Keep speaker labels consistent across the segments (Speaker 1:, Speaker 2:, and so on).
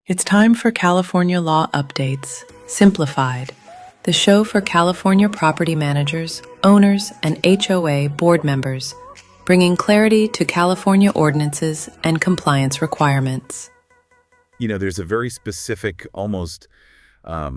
Speaker 1: It's time for California Law Updates, Simplified, the show for California property managers, owners, and HOA board members, bringing clarity to California ordinances and compliance requirements.
Speaker 2: You know, there's a very specific, almost a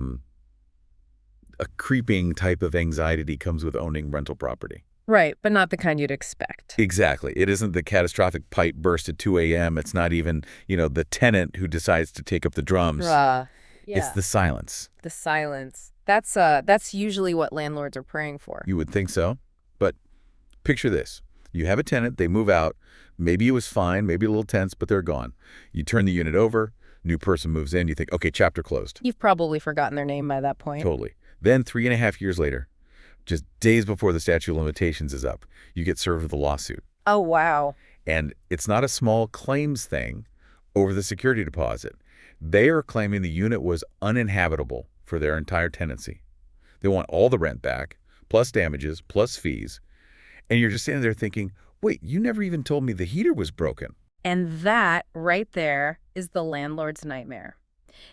Speaker 2: creeping type of anxiety that comes with owning rental property.
Speaker 3: Right, but not the kind you'd expect.
Speaker 2: Exactly. It isn't the catastrophic pipe burst at 2 a.m. It's not even, the tenant who decides to take up the drums.
Speaker 3: Yeah.
Speaker 2: It's the silence.
Speaker 3: The silence. That's usually what landlords are praying for.
Speaker 2: You would think so. But picture this. You have a tenant, they move out. Maybe it was fine, maybe a little tense, but they're gone. You turn the unit over, new person moves in, you think, okay, chapter closed.
Speaker 3: You've probably forgotten their name by that point.
Speaker 2: Totally. Then 3.5 years later, just days before the statute of limitations is up, you get served with a lawsuit.
Speaker 3: Oh, wow.
Speaker 2: And it's not a small claims thing over the security deposit. They are claiming the unit was uninhabitable for their entire tenancy. They want all the rent back, plus damages, plus fees. And you're just standing there thinking, wait, you never even told me the heater was broken.
Speaker 3: And that right there is the landlord's nightmare.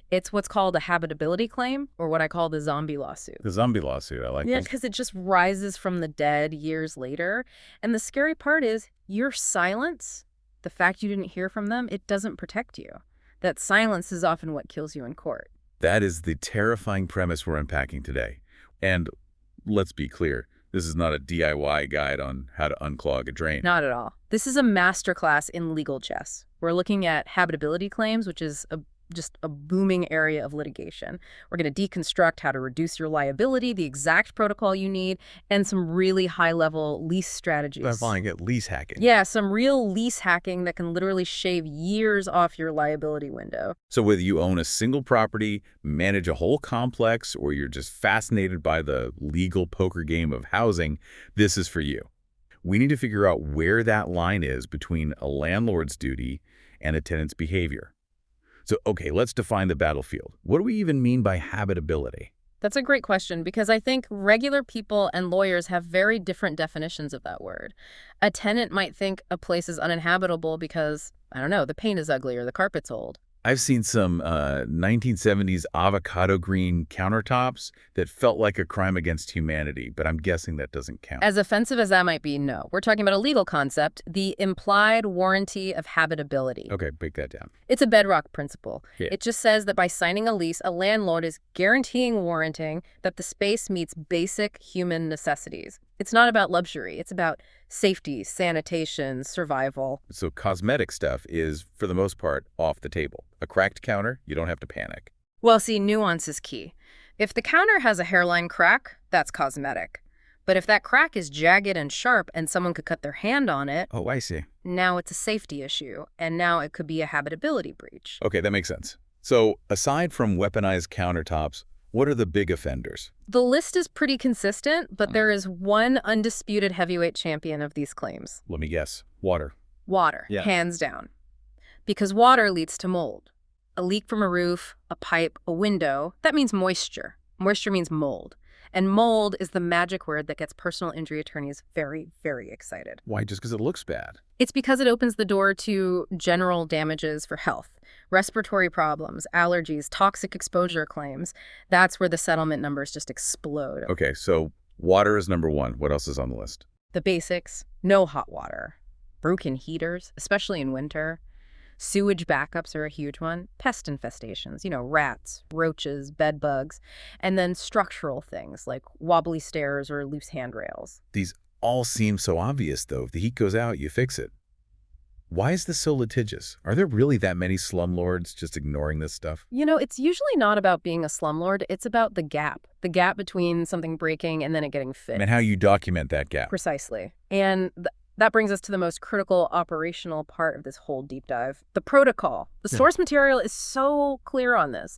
Speaker 3: It's what's called a habitability claim, or what I call the zombie lawsuit.
Speaker 2: The zombie lawsuit, I like that.
Speaker 3: Yeah, because it just rises from the dead years later. And the scary part is your silence, the fact you didn't hear from them, it doesn't protect you. That silence is often what kills you in court.
Speaker 2: That is the terrifying premise we're unpacking today. And let's be clear, this is not a DIY guide on how to unclog a drain.
Speaker 3: Not at all. This is a masterclass in legal chess. We're looking at habitability claims, which is just a booming area of litigation. We're going to deconstruct how to reduce your liability, the exact protocol you need, and some really high-level lease strategies.
Speaker 2: I'm calling it lease hacking.
Speaker 3: Yeah, some real lease hacking that can literally shave years off your liability window.
Speaker 2: So whether you own a single property, manage a whole complex, or you're just fascinated by the legal poker game of housing, this is for you. We need to figure out where that line is between a landlord's duty and a tenant's behavior. So, okay, let's define the battlefield. What do we even mean by habitability?
Speaker 3: That's a great question, because I think regular people and lawyers have very different definitions of that word. A tenant might think a place is uninhabitable because, I don't know, the paint is ugly or the carpet's old.
Speaker 2: I've seen some 1970s avocado green countertops that felt like a crime against humanity, but I'm guessing that doesn't count.
Speaker 3: As offensive as that might be, no. We're talking about a legal concept, the implied warranty of habitability.
Speaker 2: Okay, break that down.
Speaker 3: It's a bedrock principle.
Speaker 2: Yeah.
Speaker 3: It just says that by signing a lease, a landlord is guaranteeing warranting that the space meets basic human necessities. It's not about luxury. It's about safety, sanitation, survival.
Speaker 2: So cosmetic stuff is, for the most part, off the table. A cracked counter, you don't have to panic.
Speaker 3: Well, see, nuance is key. If the counter has a hairline crack, that's cosmetic. But if that crack is jagged and sharp and someone could cut their hand on it,
Speaker 2: Oh, I see.
Speaker 3: now it's a safety issue, and now it could be a habitability breach.
Speaker 2: Okay, that makes sense. So aside from weaponized countertops, what are the big offenders?
Speaker 3: The list is pretty consistent, but there is one undisputed heavyweight champion of these claims.
Speaker 2: Let me guess. Water.
Speaker 3: Water,
Speaker 2: Yeah.
Speaker 3: hands down. Because water leads to mold. A leak from a roof, a pipe, a window, that means moisture. Moisture means mold. And mold is the magic word that gets personal injury attorneys very, very excited.
Speaker 2: Why? Just because it looks bad?
Speaker 3: It's because it opens the door to general damages for health, respiratory problems, allergies, toxic exposure claims. That's where the settlement numbers just explode.
Speaker 2: Okay, so water is number one. What else is on the list?
Speaker 3: The basics, no hot water, broken heaters, especially in winter. Sewage backups are a huge one. Pest infestations, rats, roaches, bed bugs. And then structural things like wobbly stairs or loose handrails.
Speaker 2: These all seem so obvious, though. If the heat goes out, you fix it. Why is this so litigious? Are there really that many slumlords just ignoring this stuff?
Speaker 3: It's usually not about being a slumlord. It's about the gap between something breaking and then it getting fixed.
Speaker 2: And how you document that gap.
Speaker 3: Precisely. And that brings us to the most critical operational part of this whole deep dive, the protocol. The source material is so clear on this.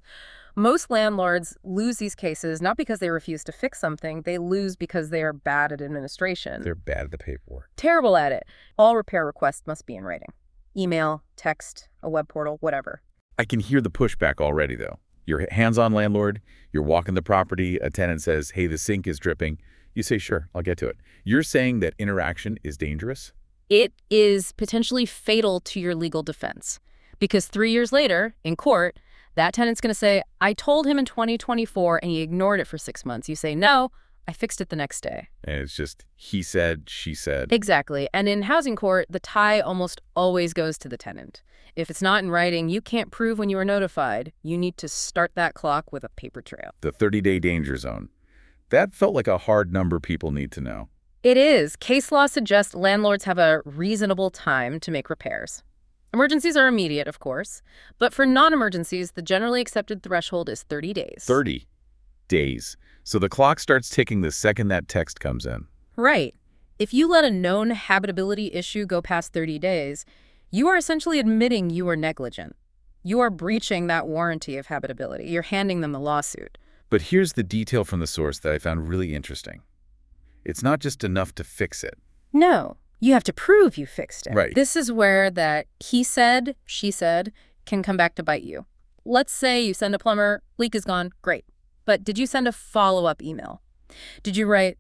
Speaker 3: Most landlords lose these cases not because they refuse to fix something. They lose because they are bad at administration.
Speaker 2: They're bad at the paperwork.
Speaker 3: Terrible at it. All repair requests must be in writing. Email, text, a web portal, whatever.
Speaker 2: I can hear the pushback already, though. You're a hands-on landlord. You're walking the property. A tenant says, hey, the sink is dripping. You say, sure, I'll get to it. You're saying that interaction is dangerous?
Speaker 3: It is potentially fatal to your legal defense. Because 3 years later, in court, That tenant's going to say, I told him in 2024 and he ignored it for 6 months. You say, no, I fixed it the next day.
Speaker 2: And it's just he said, she said.
Speaker 3: Exactly. And in housing court, the tie almost always goes to the tenant. If it's not in writing, you can't prove when you were notified. You need to start that clock with a paper trail.
Speaker 2: The 30-day danger zone. That felt like a hard number people need to know.
Speaker 3: It is. Case law suggests landlords have a reasonable time to make repairs. Emergencies are immediate, of course, but for non-emergencies, the generally accepted threshold is 30 days.
Speaker 2: 30 days. So the clock starts ticking the second that text comes in.
Speaker 3: Right. If you let a known habitability issue go past 30 days, you are essentially admitting you were negligent. You are breaching that warranty of habitability. You're handing them the lawsuit.
Speaker 2: But here's the detail from the source that I found really interesting. It's not just enough to fix it.
Speaker 3: No, you have to prove you fixed it.
Speaker 2: Right.
Speaker 3: This is where that he said, she said can come back to bite you. Let's say you send a plumber, leak is gone, great. But did you send a follow-up email? Did you write,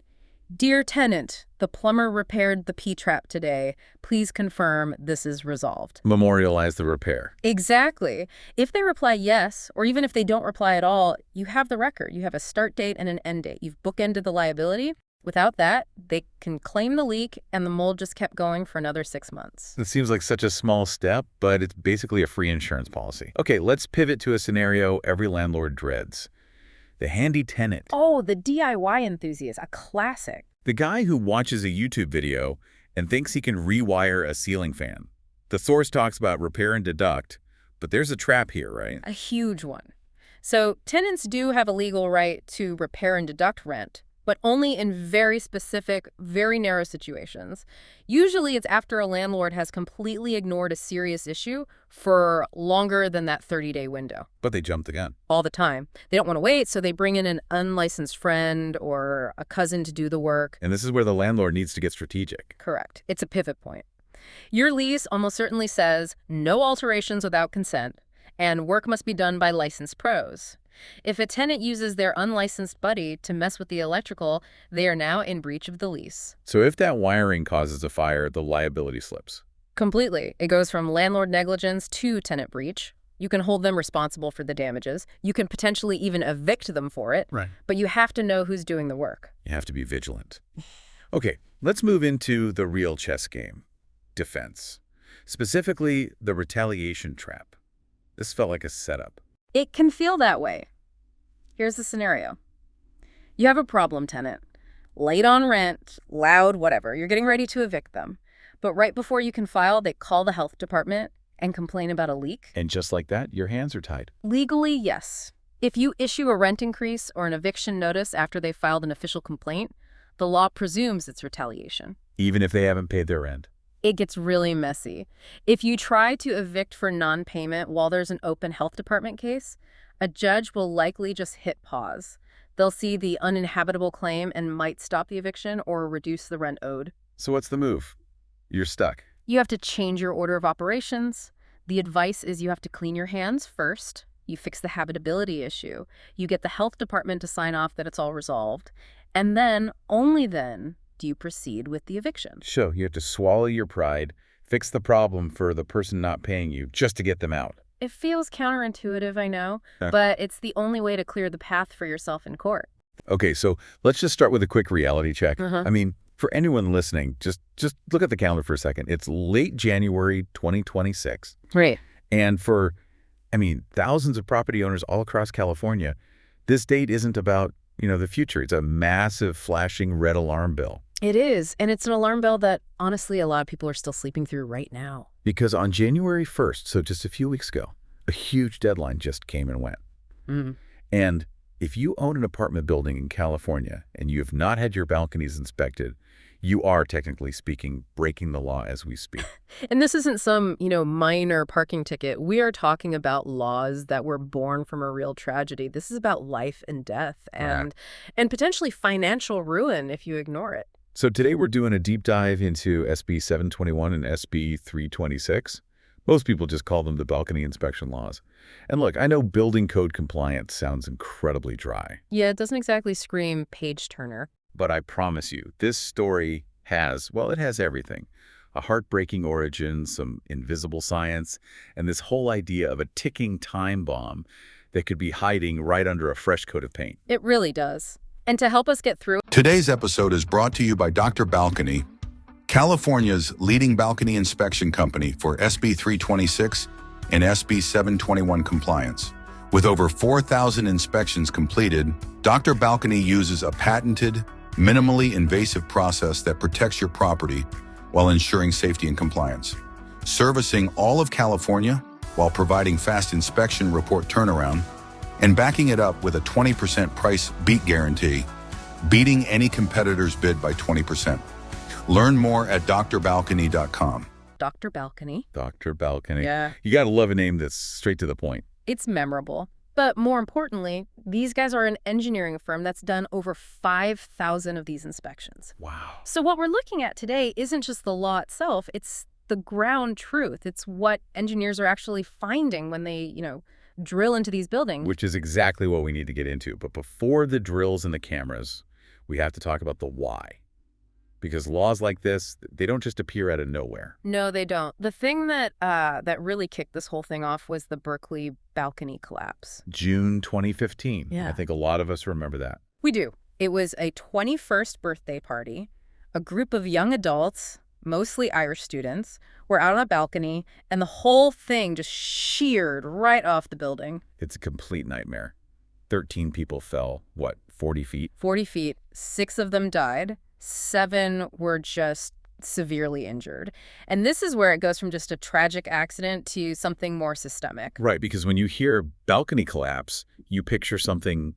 Speaker 3: Dear tenant, the plumber repaired the P-trap today. Please confirm this is resolved.
Speaker 2: Memorialize the repair.
Speaker 3: Exactly. If they reply yes, or even if they don't reply at all, you have the record. You have a start date and an end date. You've bookended the liability. Without that, they can claim the leak and the mold just kept going for another 6 months.
Speaker 2: It seems like such a small step, but it's basically a free insurance policy. Okay, let's pivot to a scenario every landlord dreads. The handy tenant.
Speaker 3: Oh, the DIY enthusiast, a classic.
Speaker 2: The guy who watches a YouTube video and thinks he can rewire a ceiling fan. The source talks about repair and deduct, but there's a trap here, right?
Speaker 3: A huge one. So tenants do have a legal right to repair and deduct rent, but only in very specific, very narrow situations. Usually it's after a landlord has completely ignored a serious issue for longer than that 30-day window.
Speaker 2: But they jumped the gun.
Speaker 3: All the time. They don't want to wait, so they bring in an unlicensed friend or a cousin to do the work.
Speaker 2: And this is where the landlord needs to get strategic.
Speaker 3: Correct. It's a pivot point. Your lease almost certainly says no alterations without consent, and work must be done by licensed pros. If a tenant uses their unlicensed buddy to mess with the electrical, they are now in breach of the lease.
Speaker 2: So if that wiring causes a fire, the liability slips.
Speaker 3: Completely. It goes from landlord negligence to tenant breach. You can hold them responsible for the damages. You can potentially even evict them for it.
Speaker 2: Right.
Speaker 3: But you have to know who's doing the work.
Speaker 2: You have to be vigilant. Okay, let's move into the real chess game. Defense. Specifically, the retaliation trap. This felt like a setup.
Speaker 3: It can feel that way. Here's the scenario. You have a problem tenant. Late on rent, loud, whatever. You're getting ready to evict them. But right before you can file, they call the health department and complain about a leak.
Speaker 2: And just like that, your hands are tied.
Speaker 3: Legally, yes. If you issue a rent increase or an eviction notice after they filed an official complaint, the law presumes it's retaliation.
Speaker 2: Even if they haven't paid their rent.
Speaker 3: It gets really messy. If you try to evict for non-payment while there's an open health department case, a judge will likely just hit pause. They'll see the uninhabitable claim and might stop the eviction or reduce the rent owed.
Speaker 2: So what's the move? You're stuck.
Speaker 3: You have to change your order of operations. The advice is you have to clean your hands first. You fix the habitability issue. You get the health department to sign off that it's all resolved. And then, only then, do you proceed with the eviction.
Speaker 2: So you have to swallow your pride, fix the problem for the person not paying you just to get them out.
Speaker 3: It feels counterintuitive, I know, but it's the only way to clear the path for yourself in court.
Speaker 2: Okay, so let's just start with a quick reality check. I mean, for anyone listening, just look at the calendar for a second. It's late January 2026.
Speaker 3: Right.
Speaker 2: And for, thousands of property owners all across California, this date isn't about, the future. It's a massive flashing red alarm bell.
Speaker 3: It is, and it's an alarm bell that, honestly, a lot of people are still sleeping through right now.
Speaker 2: Because on January 1st, so just a few weeks ago, a huge deadline just came and went. And if you own an apartment building in California and you have not had your balconies inspected, you are, technically speaking, breaking the law as we speak.
Speaker 3: And this isn't some, minor parking ticket. We are talking about laws that were born from a real tragedy. This is about life and death and potentially financial ruin if you ignore it.
Speaker 2: So today we're doing a deep dive into SB 721 and SB 326. Most people just call them the balcony inspection laws. And look, I know building code compliance sounds incredibly dry.
Speaker 3: Yeah, it doesn't exactly scream page turner.
Speaker 2: But I promise you, this story has, well, it has everything. A heartbreaking origin, some invisible science, and this whole idea of a ticking time bomb that could be hiding right under a fresh coat of paint.
Speaker 3: It really does. And to help us get through,
Speaker 4: Today's episode is brought to you by Dr. Balcony, California's leading balcony inspection company for SB 326 and SB 721 compliance. With over 4,000 inspections completed, Dr. Balcony uses a patented, minimally invasive process that protects your property while ensuring safety and compliance. Servicing all of California while providing fast inspection report turnaround and backing it up with a 20% price beat guarantee, beating any competitor's bid by 20%. Learn more at drbalcony.com.
Speaker 3: Dr. Balcony.
Speaker 2: Dr. Balcony.
Speaker 3: Yeah.
Speaker 2: You got to love a name that's straight to the point.
Speaker 3: It's memorable. But more importantly, these guys are an engineering firm that's done over 5,000 of these inspections.
Speaker 2: Wow.
Speaker 3: So what we're looking at today isn't just the law itself, it's the ground truth. It's what engineers are actually finding when they, drill into these buildings.
Speaker 2: Which is exactly what we need to get into. But before the drills and the cameras, we have to talk about the why. Because laws like this, they don't just appear out of nowhere.
Speaker 3: No, they don't. The thing that really kicked this whole thing off was the Berkeley balcony collapse.
Speaker 2: June 2015.
Speaker 3: Yeah.
Speaker 2: I think a lot of us remember that.
Speaker 3: We do. It was a 21st birthday party. A group of young adults, mostly Irish students, were out on a balcony, and the whole thing just sheared right off the building.
Speaker 2: It's a complete nightmare. 13 people fell, 40 feet?
Speaker 3: 40 feet. 6 of them died. 7 were just severely injured. And this is where it goes from just a tragic accident to something more systemic.
Speaker 2: Right, because when you hear balcony collapse, you picture something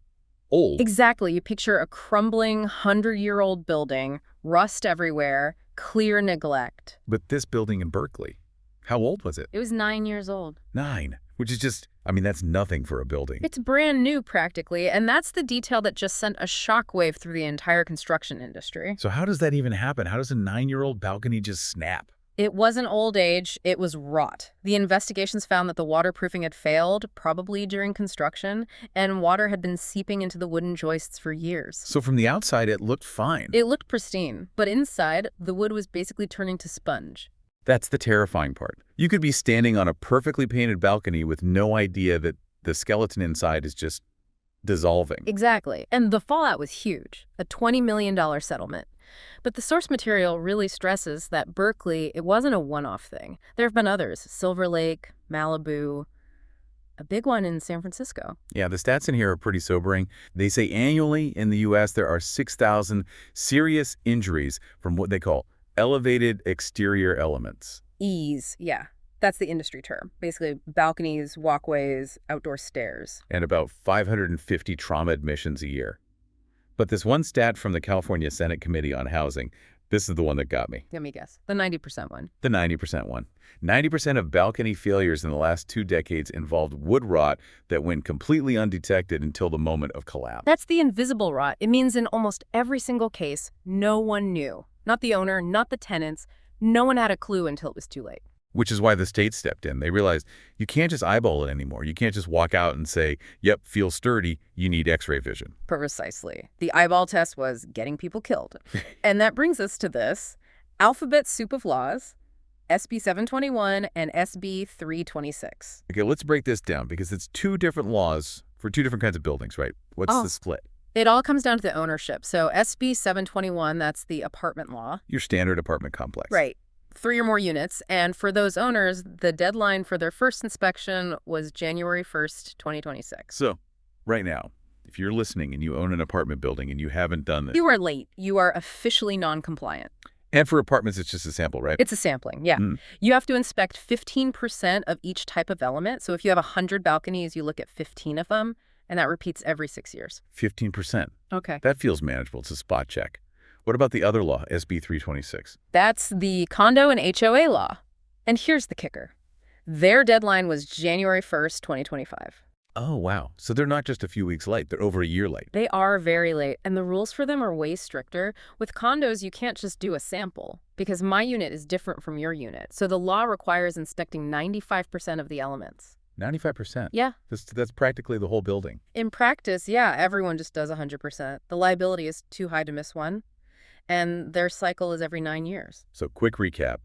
Speaker 2: old.
Speaker 3: Exactly. You picture a crumbling 100-year-old building, rust everywhere, clear neglect.
Speaker 2: But this building in Berkeley, how old was it?
Speaker 3: It was 9 years old.
Speaker 2: 9, which is just, that's nothing for a building.
Speaker 3: It's brand new practically, and that's the detail that just sent a shockwave through the entire construction industry.
Speaker 2: So how does that even happen? How does a 9-year-old balcony just snap?
Speaker 3: It wasn't old age, it was rot. The investigations found that the waterproofing had failed, probably during construction, and water had been seeping into the wooden joists for years.
Speaker 2: So from the outside, it looked fine.
Speaker 3: It looked pristine, but inside, the wood was basically turning to sponge.
Speaker 2: That's the terrifying part. You could be standing on a perfectly painted balcony with no idea that the skeleton inside is just dissolving.
Speaker 3: Exactly. And the fallout was huge, a $20 million settlement. But the source material really stresses that Berkeley, it wasn't a one-off thing. There have been others, Silver Lake, Malibu, a big one in San Francisco.
Speaker 2: Yeah, the stats in here are pretty sobering. They say annually in the U.S. there are 6,000 serious injuries from what they call elevated exterior elements.
Speaker 3: EEs, yeah. That's the industry term. Basically, balconies, walkways, outdoor stairs.
Speaker 2: And about 550 trauma admissions a year. But this one stat from the California Senate Committee on Housing, this is the one that got me.
Speaker 3: Let me guess. The 90% one.
Speaker 2: The 90% one. 90% of balcony failures in the last 2 decades involved wood rot that went completely undetected until the moment of collapse.
Speaker 3: That's the invisible rot. It means in almost every single case, no one knew. Not the owner, not the tenants. No one had a clue until it was too late.
Speaker 2: Which is why the state stepped in. They realized you can't just eyeball it anymore. You can't just walk out and say, yep, feels sturdy, you need x-ray vision.
Speaker 3: Precisely. The eyeball test was getting people killed. And that brings us to this alphabet soup of laws, SB 721 and SB 326.
Speaker 2: Okay, let's break this down because it's 2 different laws for 2 different kinds of buildings, right? What's the split?
Speaker 3: It all comes down to the ownership. So SB 721, that's the apartment law.
Speaker 2: Your standard apartment complex.
Speaker 3: Right. 3 or more units. And for those owners, the deadline for their first inspection was January 1st, 2026.
Speaker 2: So, right now, if you're listening and you own an apartment building and you haven't done this.
Speaker 3: You are late. You are officially non-compliant.
Speaker 2: And for apartments, it's just a sample, right?
Speaker 3: It's a sampling, yeah. You have to inspect 15% of each type of element. So if you have 100 balconies, you look at 15 of them. And that repeats every 6 years.
Speaker 2: 15%.
Speaker 3: Okay.
Speaker 2: That feels manageable. It's a spot check. What about the other law, SB 326?
Speaker 3: That's the condo and HOA law. And here's the kicker. Their deadline was January 1st, 2025.
Speaker 2: Oh, wow. So they're not just a few weeks late. They're over a year late.
Speaker 3: They are very late. And the rules for them are way stricter. With condos, you can't just do a sample because my unit is different from your unit. So the law requires inspecting 95% of the elements.
Speaker 2: 95%?
Speaker 3: Yeah.
Speaker 2: That's practically the whole building.
Speaker 3: In practice, yeah, everyone just does 100%. The liability is too high to miss one, and their cycle is every 9 years.
Speaker 2: So quick recap.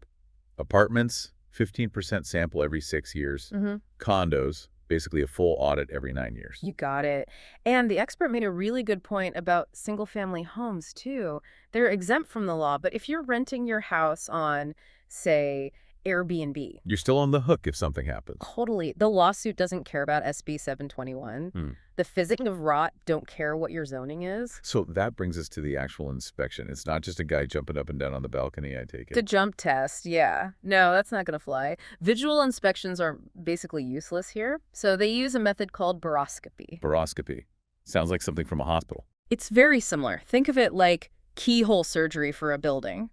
Speaker 2: Apartments, 15% sample every 6 years. Condos, basically a full audit every 9 years.
Speaker 3: You got it. And the expert made a really good point about single-family homes, too. They're exempt from the law, but if you're renting your house on, say, Airbnb.
Speaker 2: You're still on the hook if something happens.
Speaker 3: Totally. The lawsuit doesn't care about SB 721. The physics of rot don't care what your zoning is.
Speaker 2: So that brings us to the actual inspection. It's not just a guy jumping up and down on the balcony, I take it.
Speaker 3: The jump test, yeah. No, that's not going to fly. Visual inspections are basically useless here. So they use a method called boroscopy.
Speaker 2: Boroscopy. Sounds like something from a hospital.
Speaker 3: It's very similar. Think of it like keyhole surgery for a building.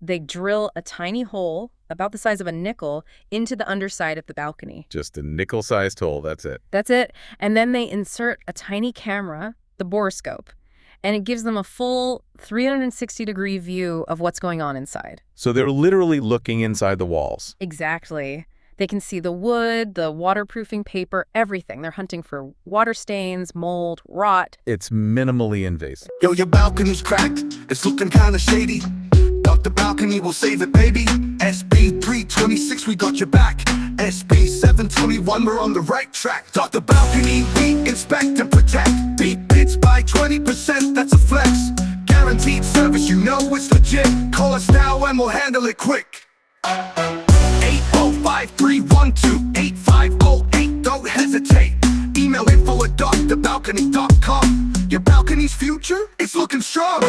Speaker 3: They drill a tiny hole, about the size of a nickel, into the underside of the balcony.
Speaker 2: Just a nickel-sized hole, that's it.
Speaker 3: That's it. And then they insert a tiny camera, the boroscope, and it gives them a full 360-degree view of what's going on inside.
Speaker 2: So they're literally looking inside the walls.
Speaker 3: Exactly. They can see the wood, the waterproofing paper, everything. They're hunting for water stains, mold, rot.
Speaker 2: It's minimally invasive.
Speaker 5: Yo, your balcony's cracked. It's looking kind of shady. Duck the balcony, we'll save it, baby. SB 326, we got your back. SB 721, we're on the right track. Duck the balcony, we inspect and protect. Beat bids by 20%, that's a flex. Guaranteed service, you know it's legit. Call us now and we'll handle it quick. 805-312-8508, don't hesitate. Email info@duckthebalcony.com. Your balcony's future, it's looking strong.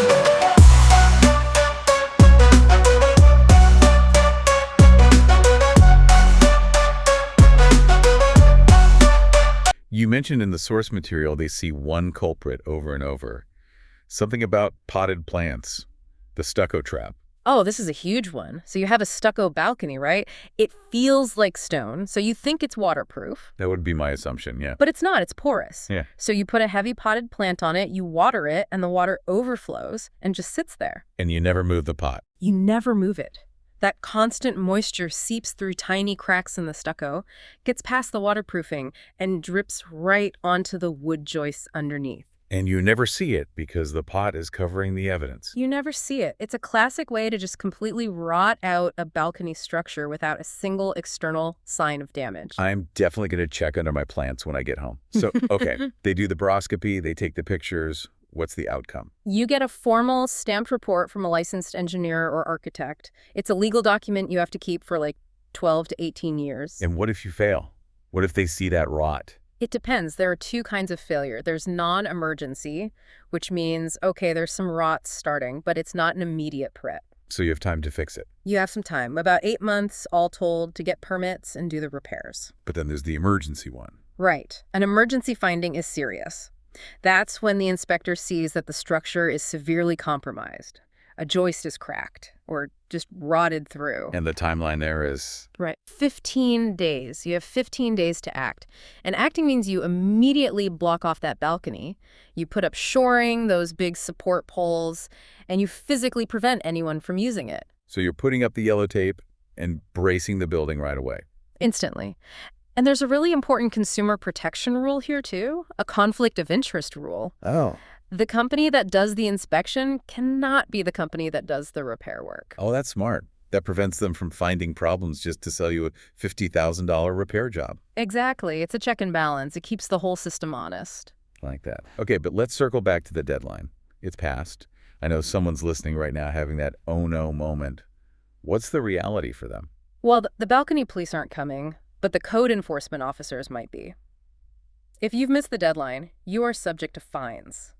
Speaker 2: You mentioned in the source material they see one culprit over and over. Something about potted plants, the stucco trap.
Speaker 3: Oh, this is a huge one. So you have a stucco balcony, right? It feels like stone, so you think it's waterproof.
Speaker 2: That would be my assumption, yeah.
Speaker 3: But it's not, it's porous.
Speaker 2: Yeah.
Speaker 3: So you put a heavy potted plant on it, you water it, and the water overflows and just sits there.
Speaker 2: And you never move the pot.
Speaker 3: You never move it. That constant moisture seeps through tiny cracks in the stucco, gets past the waterproofing, and drips right onto the wood joists underneath.
Speaker 2: And you never see it because the pot is covering the evidence.
Speaker 3: You never see it. It's a classic way to just completely rot out a balcony structure without a single external sign of damage.
Speaker 2: I'm definitely going to check under my plants when I get home. So, okay, they do the boroscopy, they take the pictures. What's the outcome?
Speaker 3: You get a formal stamped report from a licensed engineer or architect. It's a legal document you have to keep for like 12 to 18 years.
Speaker 2: And what if you fail? What if they see that rot?
Speaker 3: It depends. There are two kinds of failure. There's non-emergency, which means, okay, there's some rot starting, but it's not an immediate threat.
Speaker 2: So you have time to fix it.
Speaker 3: You have some time, about 8 months all told, to get permits and do the repairs.
Speaker 2: But then there's the emergency one.
Speaker 3: Right. An emergency finding is serious. That's when the inspector sees that the structure is severely compromised. A joist is cracked or just rotted through.
Speaker 2: And the timeline there is?
Speaker 3: Right. 15 days. You have 15 days to act. And acting means you immediately block off that balcony. You put up shoring, those big support poles, and you physically prevent anyone from using it.
Speaker 2: So you're putting up the yellow tape and bracing the building right away.
Speaker 3: Instantly. And there's a really important consumer protection rule here, too, a conflict of interest rule.
Speaker 2: Oh.
Speaker 3: The company that does the inspection cannot be the company that does the repair work.
Speaker 2: Oh, that's smart. That prevents them from finding problems just to sell you a $50,000 repair job.
Speaker 3: Exactly. It's a check and balance. It keeps the whole system honest.
Speaker 2: Like that. Okay, but let's circle back to the deadline. It's passed. I know someone's listening right now having that oh no moment. What's the reality for them?
Speaker 3: Well, the balcony police aren't coming, but the code enforcement officers might be. If you've missed the deadline, you are subject to fines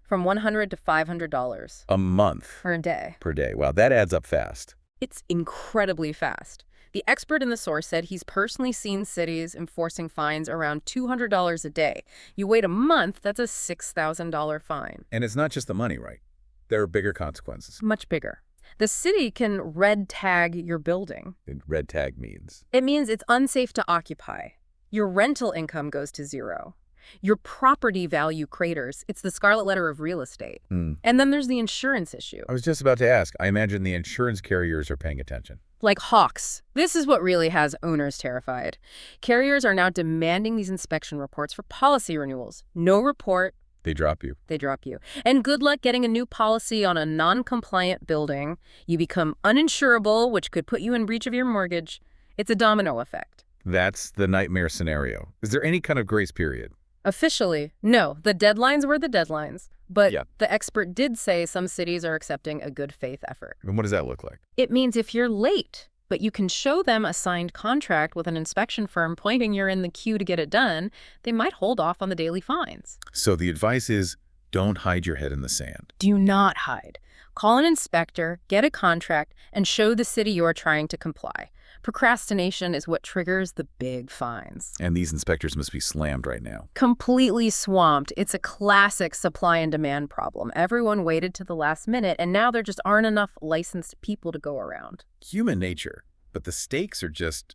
Speaker 3: from $100 to $500.
Speaker 2: A month.
Speaker 3: Or a day.
Speaker 2: Per day. Wow, that adds up fast.
Speaker 3: It's incredibly fast. The expert in the source said he's personally seen cities enforcing fines around $200 a day. You wait a month, that's a $6,000 fine.
Speaker 2: And it's not just the money, right? There are bigger consequences.
Speaker 3: Much bigger. The city can red tag your building.
Speaker 2: And red tag means?
Speaker 3: It means it's unsafe to occupy. Your rental income goes to zero. Your property value craters. It's the scarlet letter of real estate. And then there's the insurance issue.
Speaker 2: I was just about to ask. I imagine the insurance carriers are paying attention.
Speaker 3: Like hawks. This is what really has owners terrified. Carriers are now demanding these inspection reports for policy renewals. No report.
Speaker 2: They drop you.
Speaker 3: They drop you. And good luck getting a new policy on a non-compliant building. You become uninsurable, which could put you in breach of your mortgage. It's a domino effect.
Speaker 2: That's the nightmare scenario. Is there any kind of grace period?
Speaker 3: Officially, no. The deadlines were the deadlines. But
Speaker 2: Yeah.
Speaker 3: the expert did say some cities are accepting a good faith effort.
Speaker 2: And what does that look like?
Speaker 3: It means if you're late, but you can show them a signed contract with an inspection firm pointing you're in the queue to get it done, they might hold off on the daily fines.
Speaker 2: So the advice is don't hide your head in the sand.
Speaker 3: Do not hide. Call an inspector, get a contract, and show the city you're trying to comply. Procrastination is what triggers the big fines.
Speaker 2: And these inspectors must be slammed right now.
Speaker 3: Completely swamped. It's a classic supply and demand problem. Everyone waited to the last minute, and now there just aren't enough licensed people to go around.
Speaker 2: Human nature, but the stakes are just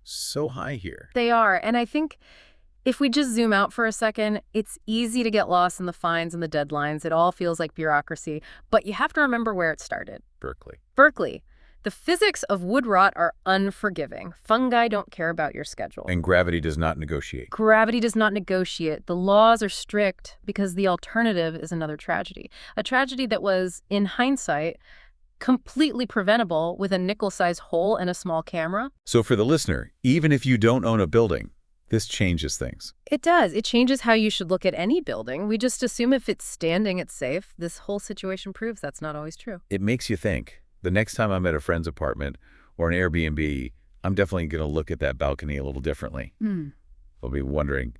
Speaker 2: so high here.
Speaker 3: They are, and I think if we just zoom out for a second, it's easy to get lost in the fines and the deadlines. It all feels like bureaucracy, but you have to remember where it started. Berkeley. The physics of wood rot are unforgiving. Fungi don't care about your schedule.
Speaker 2: And gravity does not negotiate.
Speaker 3: Gravity does not negotiate. The laws are strict because the alternative is another tragedy. A tragedy that was, in hindsight, completely preventable with a nickel-sized hole and a small camera.
Speaker 2: So for the listener, even if you don't own a building, this changes things.
Speaker 3: It does. It changes how you should look at any building. We just assume if it's standing, it's safe. This whole situation proves that's not always true.
Speaker 2: It makes you think. The next time I'm at a friend's apartment or an Airbnb, I'm definitely going to look at that balcony a little differently. I'll be wondering,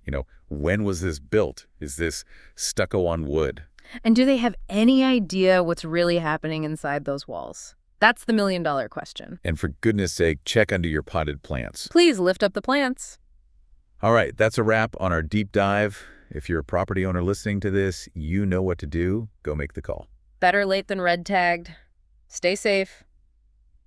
Speaker 2: when was this built? Is this stucco on wood?
Speaker 3: And do they have any idea what's really happening inside those walls? That's the million-dollar question.
Speaker 2: And for goodness sake, check under your potted plants.
Speaker 3: Please lift up the plants.
Speaker 2: All right, that's a wrap on our deep dive. If you're a property owner listening to this, you know what to do. Go make the call.
Speaker 3: Better late than red-tagged. Stay safe.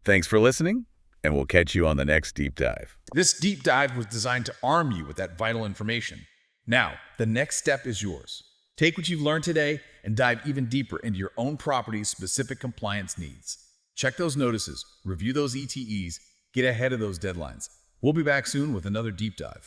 Speaker 2: Thanks for listening, and we'll catch you on the next deep dive.
Speaker 6: This deep dive was designed to arm you with that vital information. Now, the next step is yours. Take what you've learned today and dive even deeper into your own property's specific compliance needs. Check those notices, review those ETEs, get ahead of those deadlines. We'll be back soon with another deep dive.